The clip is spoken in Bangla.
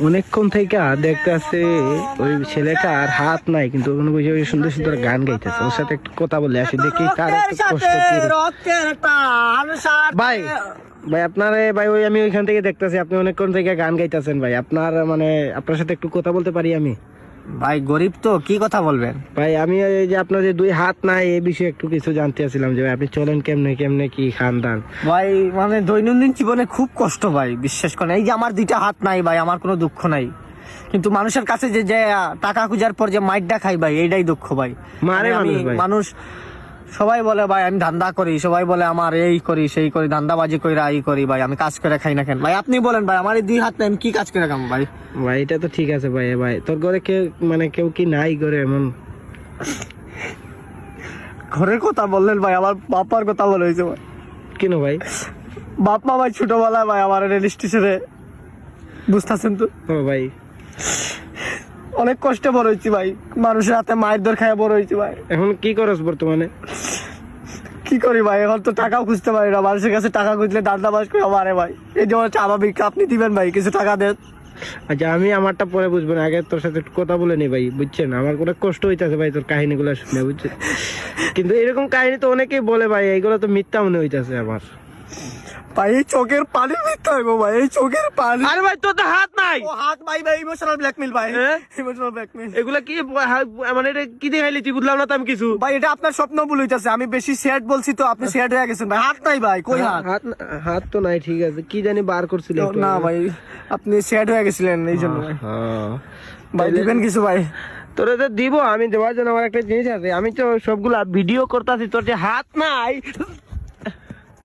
অনেকক্ষণ থেকে দেখতেছে ওই ছেলেটার হাত নাই, কিন্তু কোনো বুঝে সুন্দর সুন্দর গান গাইতেছে। ওর সাথে একটু কথা বলে আসি, দেখি তার একটু কষ্ট কি। ভাই ভাই আপনার ভাই ওই আমি ওইখান থেকে দেখতেছি আপনি অনেকক্ষণ থেকে গান গাইতেছেন ভাই। আপনার মানে আপনার সাথে একটু কথা বলতে পারি আমি? ভাই গরিব তো, কি কথা বলবেন ভাই আমি এই যে আপনার যে দুই হাত নাই এই বিষয়ে একটু কিছু জানতে চাচ্ছিলাম, যে ভাই আপনি চলেন কেমনে কেমনে কি খান দান? ভাই? মানে দৈনন্দিন জীবনে খুব কষ্ট ভাই, বিশ্বাস করেন। এই যে আমার দুইটা হাত নাই ভাই, আমার কোনো দুঃখ নাই, কিন্তু মানুষের কাছে যে যে টাকা খুঁজার পর যে মাইরটা খাই ভাই, এইটাই দুঃখ ভাই। মারে মানে আমি মানুষ ভাই। মানুষ সবাই বলে ভাই আমি ধান্দা করি, সবাই বলে আমার এই করি সেই করি, ধান্দাবাজি করি এই করি ভাই, আমি কাজ করে খাই না কেন ভাই? আপনি বলেন ভাই, আমার এই দুই হাত নাই, আমি কি কাজ করে খাবো ভাই? ভাই এটা তো ঠিক আছে ভাই। ভাই তোর ঘরে কেউ মানে কেউ কি নাই ঘরে এমন? ঘরের কথা বললেন ভাই, আমার বাপার কথা বলে হয়েছে ভাই। কেন ভাই? বাপ মা ভাই ছোটবেলায় ভাই আমার রেল স্টেশনে, বুঝতেছেন তো ও ভাই অনেক কষ্টে বড় হয়েছি ভাই, মানুষের হাতে মায়ের দর খায় বড় হয়েছি ভাই। এখন কি করস বর্তমানে? কি করি ভাই, এখন তো টাকাও খুঁজতে পারি না, মানুষের কাছে টাকা খুঁজলে দান্দাবাজ করে মারে ভাই। এই যেমন স্বাভাবিক, আপনি দিবেন ভাই কিছু টাকা দেন। আচ্ছা আমি আমারটা পরে বুঝবো না, আগে তোর সাথে একটু কথা বলে নি ভাই, বুঝছেন? আমার কোনো কষ্ট হইতেছে ভাই তোর কাহিনীগুলো শুনে, বুঝছেন? কিন্তু এরকম কাহিনী তো অনেকেই বলে ভাই, এইগুলো তো মিথ্যা মনে হইতেছে আমার। ভাই এই চোখের পানি মিথ্যা হইব ভাই, এই চোখের পানি। আরে ভাই তোর তো হাত নাই। ও হাত ভাই, ভাই ইমোশনাল ব্ল্যাকমেল ভাই, হ্যাঁ? Emotional blackmail. এগুলা কি মানে এটা কি দেখাইলি তুই? বুঝলাম না তো আমি কিছু। ভাই এটা আপনার স্বপ্ন ভুল হইতাছে, আমি বেশি স্যাড বলছি তো আপনি স্যাড হয়ে গেছেন ভাই। হাত নাই ভাই, কই হাত? হাত হাত তো নাই, ঠিক আছে, কি জানি বার করছিল একটু। না ভাই, আপনি স্যাড হয়ে গেছিলেন এই জন্য ভাই। হ্যাঁ। ভাই দিবেন কিছু ভাই? তোরে তো দিব, আমি দেওয়ার জন্য আমার একটা জিনিস আছে, আমি তো সবগুলা ভিডিও করতেছি, তোর যে হাত নাই